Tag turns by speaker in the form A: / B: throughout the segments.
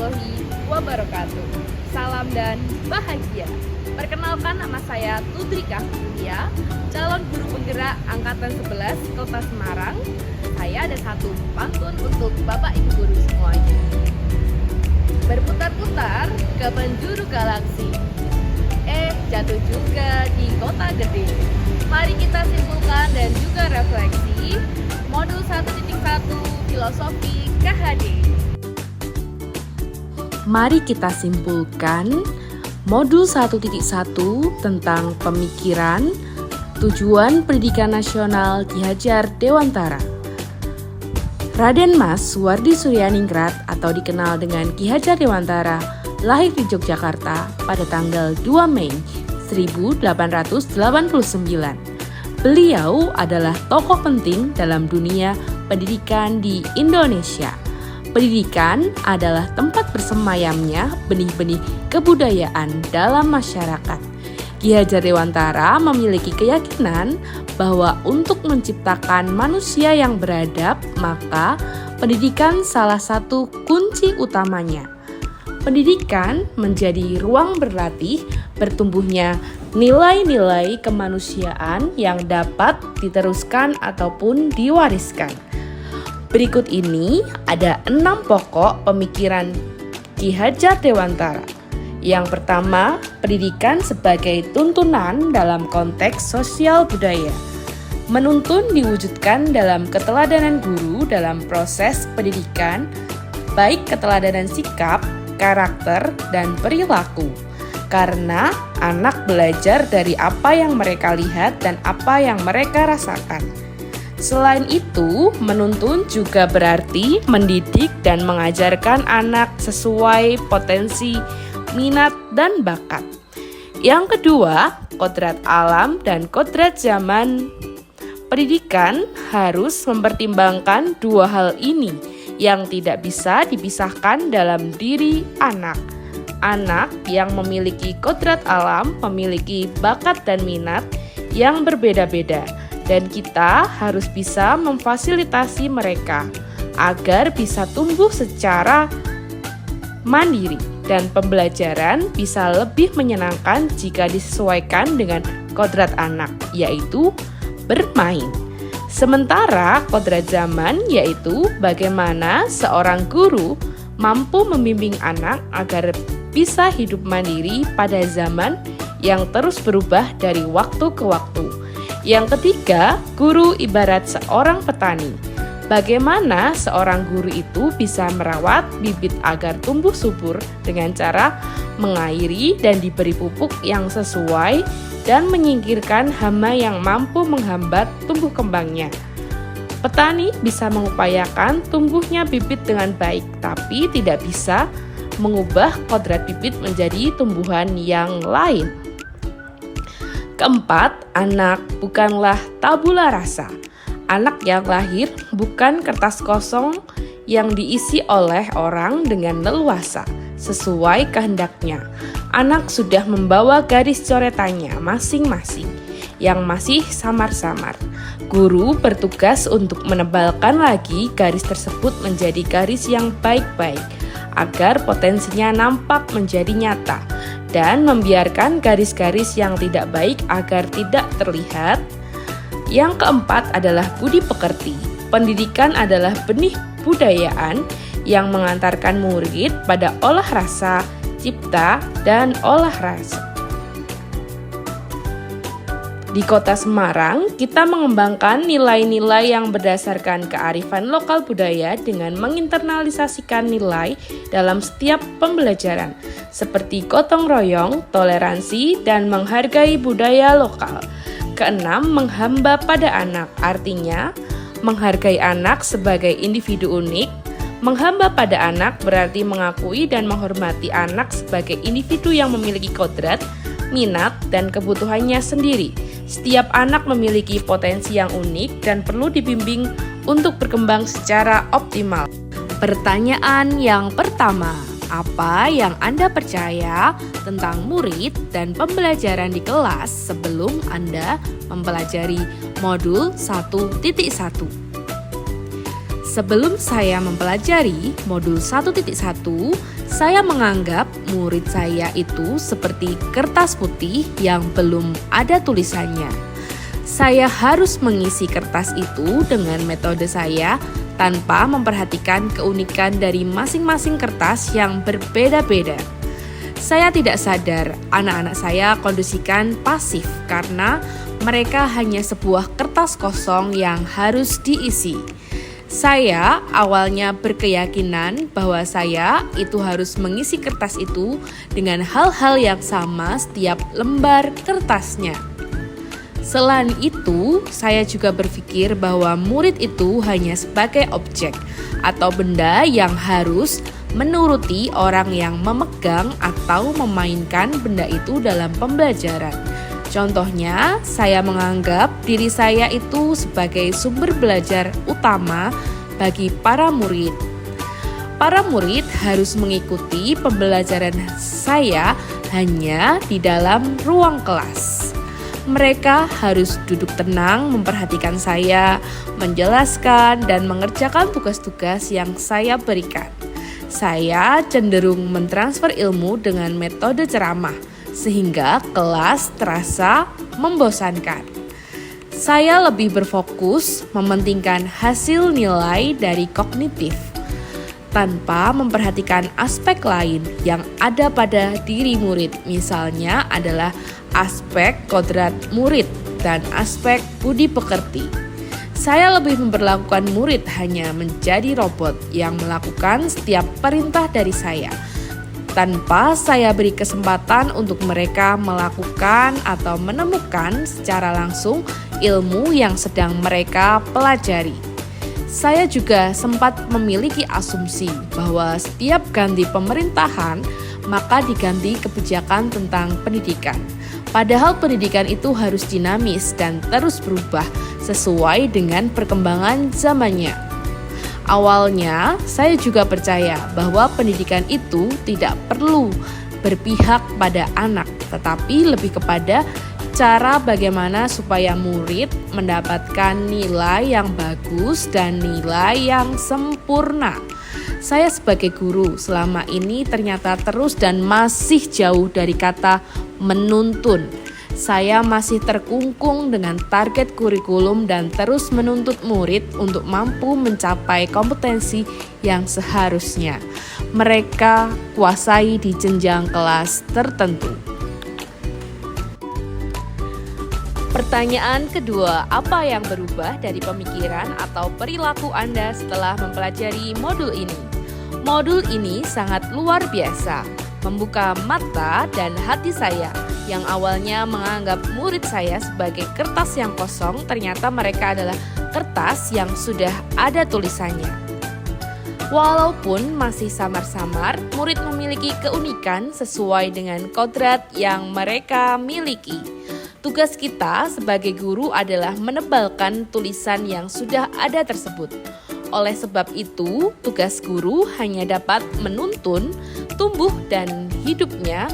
A: warahmatullahi wabarakatuh. Salam dan bahagia. Perkenalkan, nama saya Tudrika Fitriya, calon guru penggerak angkatan 11 Kota Semarang. Saya ada satu pantun untuk Bapak Ibu guru semuanya. Berputar-putar ke penjuru galaksi, jatuh juga di kota gede. Mari kita simpulkan dan juga refleksi modul 1.1 filosofi KHD.
B: Mari kita simpulkan modul 1.1 tentang pemikiran, tujuan pendidikan nasional Ki Hajar Dewantara. Raden Mas Suwardi Suryaningrat atau dikenal dengan Ki Hajar Dewantara lahir di Yogyakarta pada tanggal 2 Mei 1889. Beliau adalah tokoh penting dalam dunia pendidikan di Indonesia. Pendidikan adalah tempat bersemayamnya benih-benih kebudayaan dalam masyarakat. Ki Hajar Dewantara memiliki keyakinan bahwa untuk menciptakan manusia yang beradab, maka pendidikan salah satu kunci utamanya. Pendidikan menjadi ruang berlatih bertumbuhnya nilai-nilai kemanusiaan yang dapat diteruskan ataupun diwariskan. Berikut ini ada 6 pokok pemikiran Ki Hajar Dewantara. Yang pertama, pendidikan sebagai tuntunan dalam konteks sosial budaya. Menuntun diwujudkan dalam keteladanan guru dalam proses pendidikan, baik keteladanan sikap, karakter, dan perilaku. Karena anak belajar dari apa yang mereka lihat dan apa yang mereka rasakan. Selain itu, menuntun juga berarti mendidik dan mengajarkan anak sesuai potensi, minat, dan bakat. Yang kedua, kodrat alam dan kodrat zaman. Pendidikan harus mempertimbangkan dua hal ini yang tidak bisa dipisahkan dalam diri anak. Anak yang memiliki kodrat alam memiliki bakat dan minat yang berbeda-beda, dan kita harus bisa memfasilitasi mereka agar bisa tumbuh secara mandiri dan pembelajaran bisa lebih menyenangkan jika disesuaikan dengan kodrat anak, yaitu bermain. Sementara kodrat zaman yaitu bagaimana seorang guru mampu membimbing anak agar bisa hidup mandiri pada zaman yang terus berubah dari waktu ke waktu. Yang ketiga, guru ibarat seorang petani. Bagaimana seorang guru itu bisa merawat bibit agar tumbuh subur dengan cara mengairi dan diberi pupuk yang sesuai dan menyingkirkan hama yang mampu menghambat tumbuh kembangnya. Petani bisa mengupayakan tumbuhnya bibit dengan baik, tapi tidak bisa mengubah kodrat bibit menjadi tumbuhan yang lain. Keempat, anak bukanlah tabula rasa. Anak yang lahir bukan kertas kosong yang diisi oleh orang dengan leluasa, sesuai kehendaknya. Anak sudah membawa garis coretannya masing-masing, yang masih samar-samar. Guru bertugas untuk menebalkan lagi garis tersebut menjadi garis yang baik-baik, agar potensinya nampak menjadi nyata, dan membiarkan garis-garis yang tidak baik agar tidak terlihat. Yang keempat adalah budi pekerti. Pendidikan adalah benih budayaan yang mengantarkan murid pada olah rasa, cipta, dan olah rasa. Di Kota Semarang, kita mengembangkan nilai-nilai yang berdasarkan kearifan lokal budaya dengan menginternalisasikan nilai dalam setiap pembelajaran, seperti gotong royong, toleransi, dan menghargai budaya lokal. Keenam, menghamba pada anak, artinya menghargai anak sebagai individu unik. Menghamba pada anak berarti mengakui dan menghormati anak sebagai individu yang memiliki kodrat, minat, dan kebutuhannya sendiri. Setiap anak memiliki potensi yang unik dan perlu dibimbing untuk berkembang secara optimal. Pertanyaan yang pertama, apa yang Anda percaya tentang murid dan pembelajaran di kelas sebelum Anda mempelajari modul 1.1? Sebelum saya mempelajari modul 1.1, Saya menganggap murid saya itu seperti kertas putih yang belum ada tulisannya. Saya harus mengisi kertas itu dengan metode saya tanpa memperhatikan keunikan dari masing-masing kertas yang berbeda-beda. Saya tidak sadar anak-anak saya kondisikan pasif karena mereka hanya sebuah kertas kosong yang harus diisi. Saya awalnya berkeyakinan bahwa saya itu harus mengisi kertas itu dengan hal-hal yang sama setiap lembar kertasnya. Selain itu, saya juga berpikir bahwa murid itu hanya sebagai objek atau benda yang harus menuruti orang yang memegang atau memainkan benda itu dalam pembelajaran. Contohnya, saya menganggap diri saya itu sebagai sumber belajar utama bagi para murid. Para murid harus mengikuti pembelajaran saya hanya di dalam ruang kelas. Mereka harus duduk tenang, memperhatikan saya, menjelaskan, dan mengerjakan tugas-tugas yang saya berikan. Saya cenderung mentransfer ilmu dengan metode ceramah, sehingga kelas terasa membosankan. Saya lebih berfokus mementingkan hasil nilai dari kognitif, tanpa memperhatikan aspek lain yang ada pada diri murid. Misalnya adalah aspek kodrat murid dan aspek budi pekerti. Saya lebih memperlakukan murid hanya menjadi robot yang melakukan setiap perintah dari saya, tanpa saya beri kesempatan untuk mereka melakukan atau menemukan secara langsung ilmu yang sedang mereka pelajari. Saya juga sempat memiliki asumsi bahwa setiap ganti pemerintahan, maka diganti kebijakan tentang pendidikan. Padahal pendidikan itu harus dinamis dan terus berubah sesuai dengan perkembangan zamannya. Awalnya, saya juga percaya bahwa pendidikan itu tidak perlu berpihak pada anak, tetapi lebih kepada cara bagaimana supaya murid mendapatkan nilai yang bagus dan nilai yang sempurna. Saya sebagai guru selama ini ternyata terus dan masih jauh dari kata menuntun. Saya masih terkungkung dengan target kurikulum dan terus menuntut murid untuk mampu mencapai kompetensi yang seharusnya mereka kuasai di jenjang kelas tertentu. Pertanyaan kedua, apa yang berubah dari pemikiran atau perilaku Anda setelah mempelajari modul ini? Modul ini sangat luar biasa, membuka mata dan hati saya yang awalnya menganggap murid saya sebagai kertas yang kosong, ternyata mereka adalah kertas yang sudah ada tulisannya. Walaupun masih samar-samar, murid memiliki keunikan sesuai dengan kodrat yang mereka miliki. Tugas kita sebagai guru adalah menebalkan tulisan yang sudah ada tersebut. Oleh sebab itu, tugas guru hanya dapat menuntun, tumbuh dan hidupnya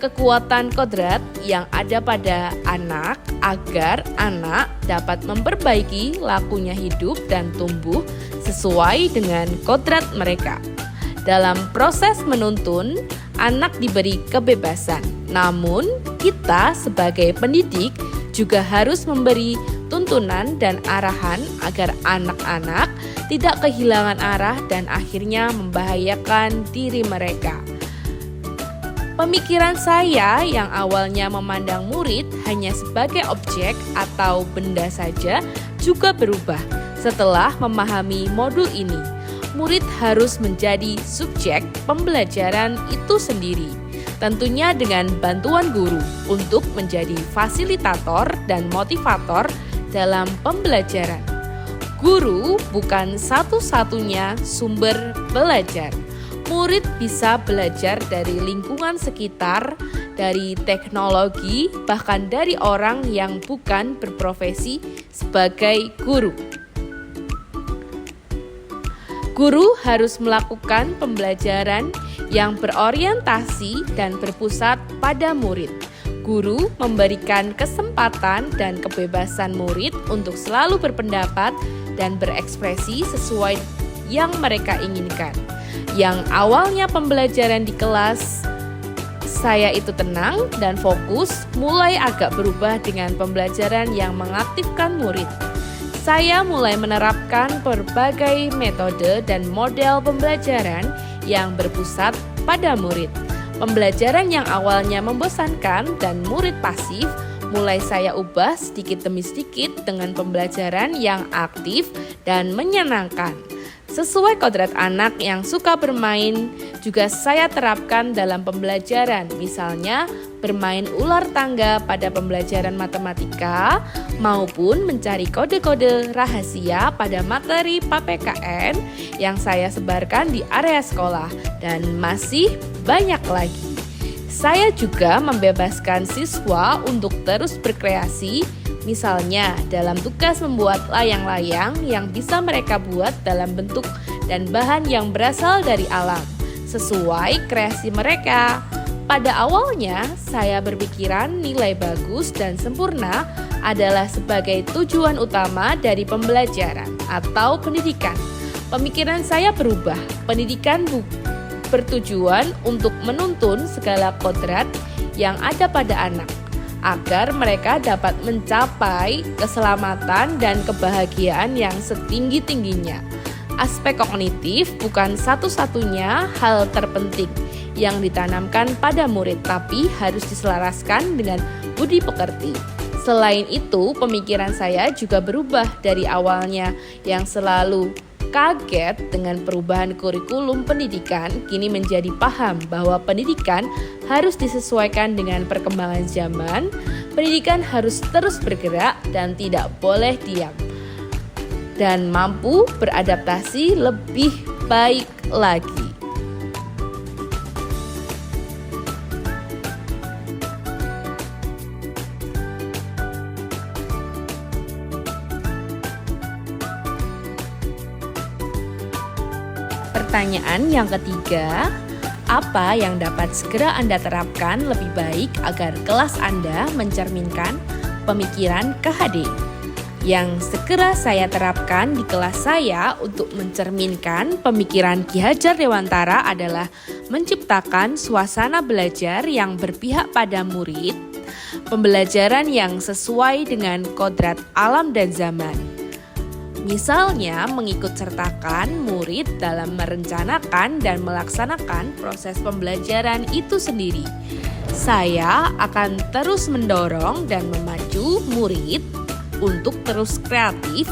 B: kekuatan kodrat yang ada pada anak agar anak dapat memperbaiki lakunya hidup dan tumbuh sesuai dengan kodrat mereka. Dalam proses menuntun, anak diberi kebebasan. Namun, kita sebagai pendidik juga harus memberi tuntunan dan arahan agar anak-anak tidak kehilangan arah dan akhirnya membahayakan diri mereka. Pemikiran saya yang awalnya memandang murid hanya sebagai objek atau benda saja juga berubah setelah memahami modul ini. Murid harus menjadi subjek pembelajaran itu sendiri, tentunya dengan bantuan guru untuk menjadi fasilitator dan motivator dalam pembelajaran. Guru bukan satu-satunya sumber belajar. Murid bisa belajar dari lingkungan sekitar, dari teknologi, bahkan dari orang yang bukan berprofesi sebagai guru. Guru harus melakukan pembelajaran yang berorientasi dan berpusat pada murid. Guru memberikan kesempatan dan kebebasan murid untuk selalu berpendapat dan berekspresi sesuai yang mereka inginkan. Yang awalnya pembelajaran di kelas saya itu tenang dan fokus, mulai agak berubah dengan pembelajaran yang mengaktifkan murid. Saya mulai menerapkan berbagai metode dan model pembelajaran yang berpusat pada murid. Pembelajaran yang awalnya membosankan dan murid pasif, mulai saya ubah sedikit demi sedikit dengan pembelajaran yang aktif dan menyenangkan. Sesuai kodrat anak yang suka bermain, juga saya terapkan dalam pembelajaran. Misalnya, bermain ular tangga pada pembelajaran matematika, maupun mencari kode-kode rahasia pada materi PPKN yang saya sebarkan di area sekolah, dan masih banyak lagi. Saya juga membebaskan siswa untuk terus berkreasi, misalnya dalam tugas membuat layang-layang yang bisa mereka buat dalam bentuk dan bahan yang berasal dari alam, sesuai kreasi mereka. Pada awalnya, saya berpikiran nilai bagus dan sempurna adalah sebagai tujuan utama dari pembelajaran atau pendidikan. Pemikiran saya berubah, pendidikan bertujuan untuk menuntun segala kodrat yang ada pada anak, agar mereka dapat mencapai keselamatan dan kebahagiaan yang setinggi-tingginya. Aspek kognitif bukan satu-satunya hal terpenting yang ditanamkan pada murid, tapi harus diselaraskan dengan budi pekerti. Selain itu, pemikiran saya juga berubah dari awalnya yang selalu kaget dengan perubahan kurikulum pendidikan, kini menjadi paham bahwa pendidikan harus disesuaikan dengan perkembangan zaman. Pendidikan harus terus bergerak dan tidak boleh diam, dan mampu beradaptasi lebih baik lagi. Pertanyaan yang ketiga, apa yang dapat segera Anda terapkan lebih baik agar kelas Anda mencerminkan pemikiran KHD? Yang segera saya terapkan di kelas saya untuk mencerminkan pemikiran Ki Hajar Dewantara adalah menciptakan suasana belajar yang berpihak pada murid, pembelajaran yang sesuai dengan kodrat alam dan zaman. Misalnya, mengikut sertakan murid dalam merencanakan dan melaksanakan proses pembelajaran itu sendiri. Saya akan terus mendorong dan memacu murid untuk terus kreatif,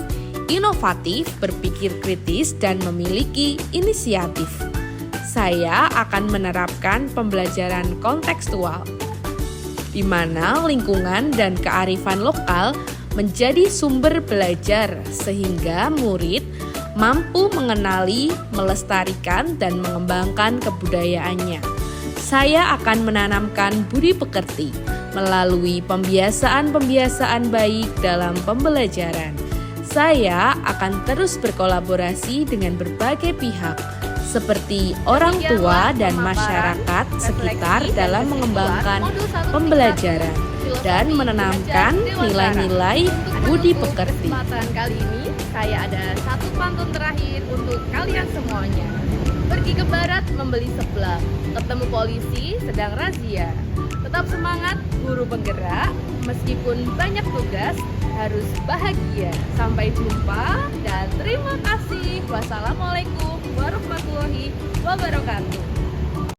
B: inovatif, berpikir kritis, dan memiliki inisiatif. Saya akan menerapkan pembelajaran kontekstual, di mana lingkungan dan kearifan lokal menjadi sumber belajar sehingga murid mampu mengenali, melestarikan, dan mengembangkan kebudayaannya. Saya akan menanamkan budi pekerti melalui pembiasaan-pembiasaan baik dalam pembelajaran. Saya akan terus berkolaborasi dengan berbagai pihak seperti orang tua dan masyarakat sekitar dalam mengembangkan pembelajaran dan menanamkan nilai-nilai budi pekerti.
A: Kesempatan kali ini saya ada satu pantun terakhir untuk kalian semuanya. Pergi ke barat membeli seblak, ketemu polisi sedang razia. Tetap semangat guru penggerak, meskipun banyak tugas harus bahagia. Sampai jumpa dan terima kasih. Wassalamualaikum warahmatullahi wabarakatuh.